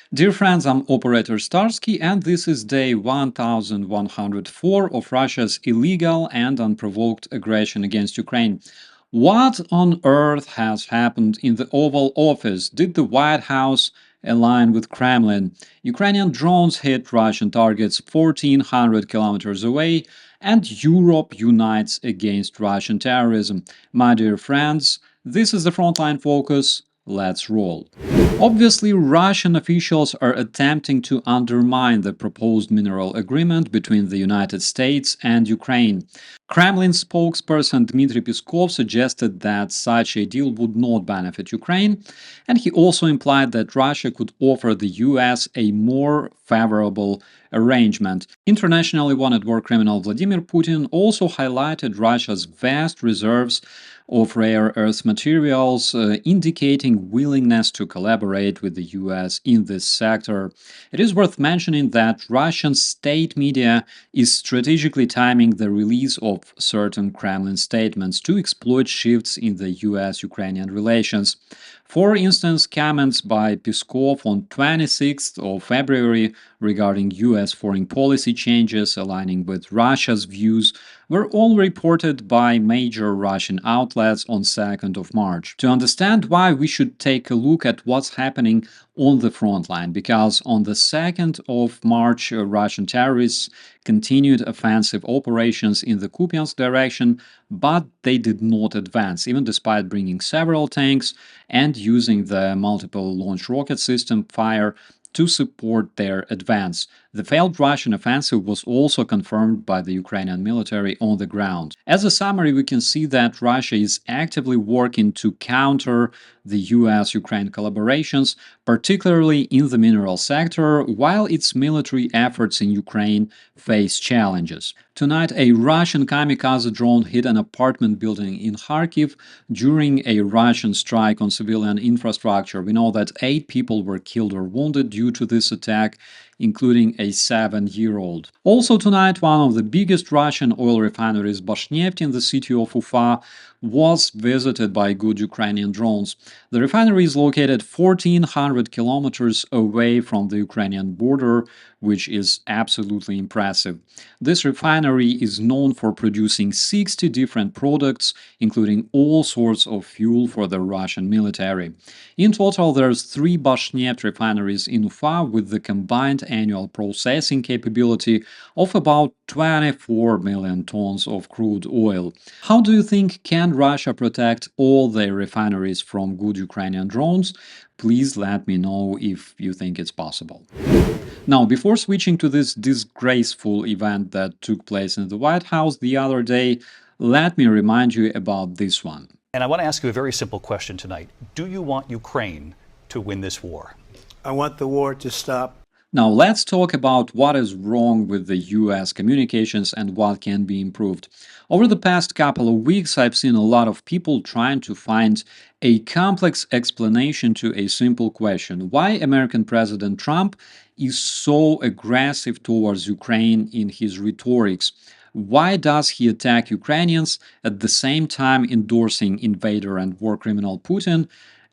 Dear friends, I'm Operator Starsky, and this is day 1104 of Russia's illegal and unprovoked aggression against Ukraine. What on earth has happened in the Oval Office? Did the White House align with Kremlin? Ukrainian drones hit Russian targets 1,400 kilometers away, and Europe unites against Russian terrorism. My dear friends, this is the Frontline Focus. Let's roll. Obviously, Russian officials are attempting to undermine the proposed mineral agreement between the United States and Ukraine. Kremlin spokesperson Dmitry Peskov suggested that such a deal would not benefit Ukraine, and he also implied that Russia could offer the US a more favorable arrangement. Internationally wanted war criminal Vladimir Putin also highlighted Russia's vast reserves of rare earth materials, indicating willingness to collaborate with the US in this sector. It is worth mentioning that Russian state media is strategically timing the release of certain Kremlin statements to exploit shifts in the US Ukrainian relations. For instance, comments by Peskov on 26th of February regarding US foreign policy changes aligning with Russia's views were all reported by major Russian outlets on 2nd of March. To understand why, we should take a look at what's happening on the front line, because on the 2nd of March, Russian terrorists continued offensive operations in the Kupiansk direction, but they did not advance, even despite bringing several tanks and using the multiple launch rocket system fire to support their advance. The failed Russian offensive was also confirmed by the Ukrainian military on the ground. As a summary, we can see that Russia is actively working to counter the US Ukraine collaborations, particularly in the mineral sector, while its military efforts in Ukraine face challenges. Tonight, a Russian kamikaze drone hit an apartment building in Kharkiv during a Russian strike on civilian infrastructure. We know that 8 people were killed or wounded due to this attack, including a 7-year-old. Also tonight, one of the biggest Russian oil refineries, Bashneft, in the city of Ufa, was visited by good Ukrainian drones. The refinery is located 1,400 kilometers away from the Ukrainian border, which is absolutely impressive. This refinery is known for producing 60 different products, including all sorts of fuel for the Russian military. In total, there's 3 Bashneft refineries in Ufa with the combined annual processing capability of about 24 million tons of crude oil. How do you think can Russia protect all their refineries from good Ukrainian drones? Please let me know if you think it's possible. Now, before switching to this disgraceful event that took place in the White House the other day, let me remind you about this one. And I want to ask you a very simple question tonight. Do you want Ukraine to win this war? I want the war to stop. Now, let's talk about what is wrong with the US communications and what can be improved. Over the past couple of weeks, I've seen a lot of people trying to find a complex explanation to a simple question: why American President Trump is so aggressive towards Ukraine in his rhetorics. Why does he attack Ukrainians at the same time endorsing invader and war criminal Putin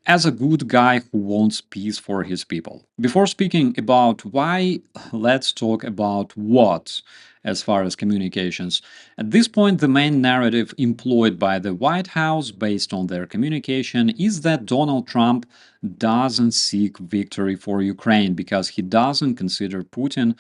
as a good guy who wants peace for his people? Before speaking about why, let's talk about what as far as communications. At this point, the main narrative employed by the White House based on their communication is that Donald Trump doesn't seek victory for Ukraine because he doesn't consider Putin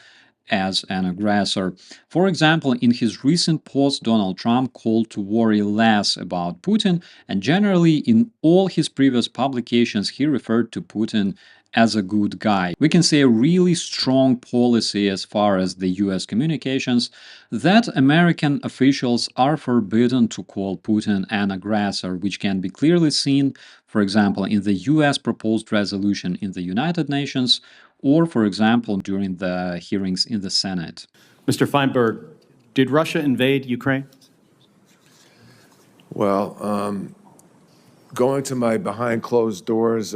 as an aggressor. For example, in his recent post, Donald Trump called to worry less about Putin, and generally in all his previous publications, he referred to Putin as a good guy. We can see a really strong policy as far as the US communications that American officials are forbidden to call Putin an aggressor, which can be clearly seen, for example, in the US proposed resolution in the United Nations, or, for example, during the hearings in the Senate. Mr. Feinberg, did Russia invade Ukraine? Well, going to my behind closed doors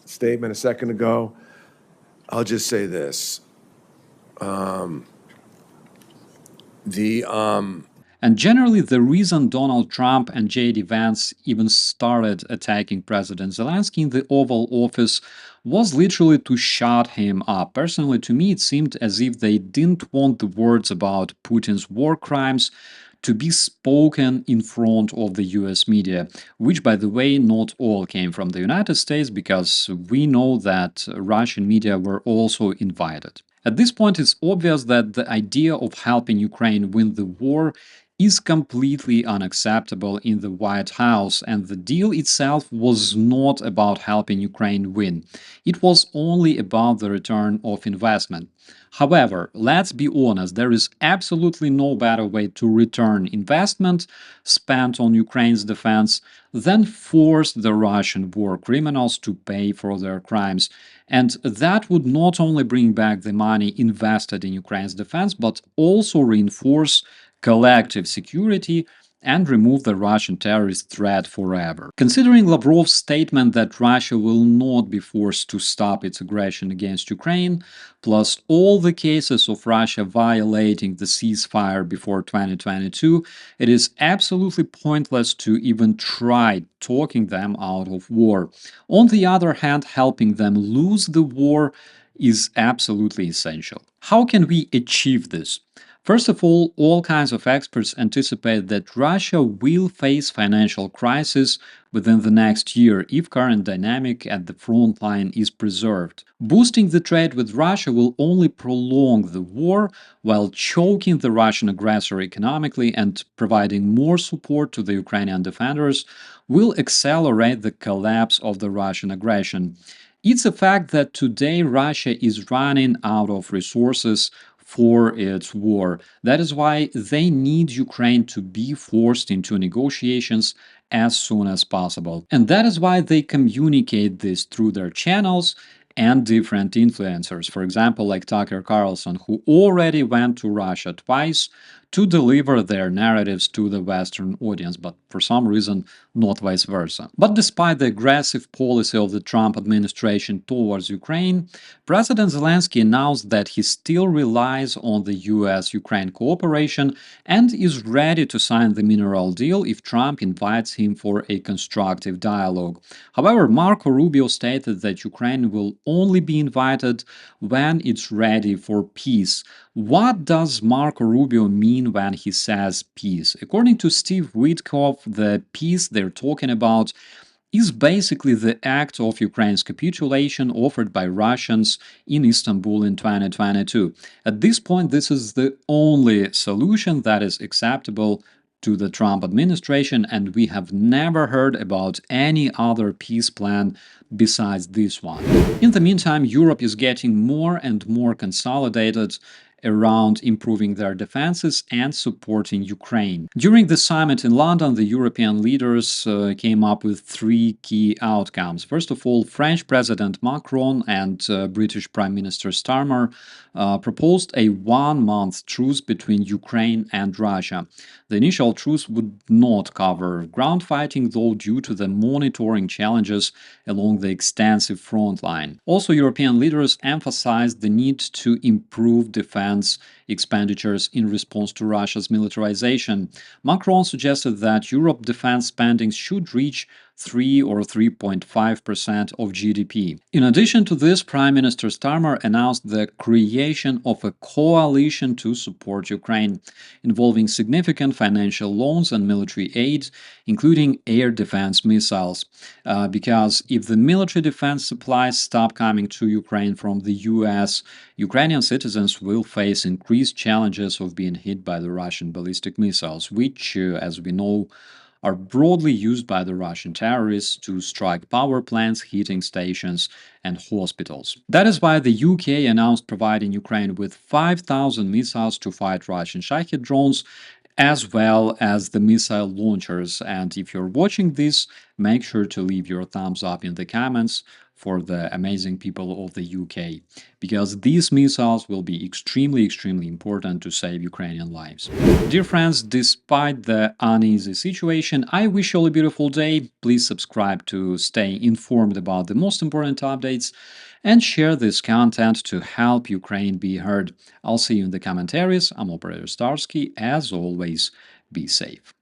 statement a second ago, I'll just say this. And generally, the reason Donald Trump and J.D. Vance even started attacking President Zelensky in the Oval Office was literally to shut him up. Personally, to me, it seemed as if they didn't want the words about Putin's war crimes to be spoken in front of the US media, which, by the way, not all came from the United States, because we know that Russian media were also invited. At this point, it's obvious that the idea of helping Ukraine win the war is completely unacceptable in the White House, and the deal itself was not about helping Ukraine win. It was only about the return of investment. However, let's be honest, there is absolutely no better way to return investment spent on Ukraine's defense than force the Russian war criminals to pay for their crimes. And that would not only bring back the money invested in Ukraine's defense, but also reinforce collective security and remove the Russian terrorist threat forever. Considering Lavrov's statement that Russia will not be forced to stop its aggression against Ukraine, plus all the cases of Russia violating the ceasefire before 2022, it is absolutely pointless to even try talking them out of war. On the other hand, helping them lose the war is absolutely essential. How can we achieve this? First of all kinds of experts anticipate that Russia will face financial crisis within the next year if current dynamic at the front line is preserved. Boosting the trade with Russia will only prolong the war while choking the Russian aggressor economically, and providing more support to the Ukrainian defenders will accelerate the collapse of the Russian aggression. It's a fact that today Russia is running out of resources for its war. That is why they need Ukraine to be forced into negotiations as soon as possible. And that is why they communicate this through their channels and different influencers, for example, like Tucker Carlson, who already went to Russia twice to deliver their narratives to the Western audience, but for some reason, not vice versa. But despite the aggressive policy of the Trump administration towards Ukraine, President Zelensky announced that he still relies on the US Ukraine cooperation and is ready to sign the mineral deal if Trump invites him for a constructive dialogue. However, Marco Rubio stated that Ukraine will only be invited when it's ready for peace. What does Marco Rubio mean when he says peace? According to Steve Witkoff, the peace they're talking about is basically the act of Ukraine's capitulation offered by Russians in Istanbul in 2022. At this point, this is the only solution that is acceptable to the Trump administration, and we have never heard about any other peace plan besides this one. In the meantime, Europe is getting more and more consolidated around improving their defenses and supporting Ukraine. During the summit in London, the European leaders came up with three key outcomes. First of all, French President Macron and British Prime Minister Starmer proposed a one-month truce between Ukraine and Russia. The initial truce would not cover ground fighting, though, due to the monitoring challenges along the extensive front line. Also, European leaders emphasized the need to improve defense expenditures in response to Russia's militarization. Macron suggested that Europe defense spending should reach 3 or 3.5% of GDP. In addition to this, Prime Minister Starmer announced the creation of a coalition to support Ukraine, involving significant financial loans and military aid, including air defense missiles. Because if the military defense supplies stop coming to Ukraine from the US, Ukrainian citizens will face increased challenges of being hit by the Russian ballistic missiles, which, as we know, are broadly used by the Russian terrorists to strike power plants, heating stations, and hospitals. That is why the UK announced providing Ukraine with 5,000 missiles to fight Russian Shahed drones, as well as the missile launchers. And if you're watching this, make sure to leave your thumbs up in the comments for the amazing people of the UK, because these missiles will be extremely important to save Ukrainian lives. Dear friends, despite the uneasy situation, I wish you all a beautiful day. Please subscribe to stay informed about the most important updates, and share this content to help Ukraine be heard. I'll see you in the commentaries. I'm Operator Starsky, as always. Be safe.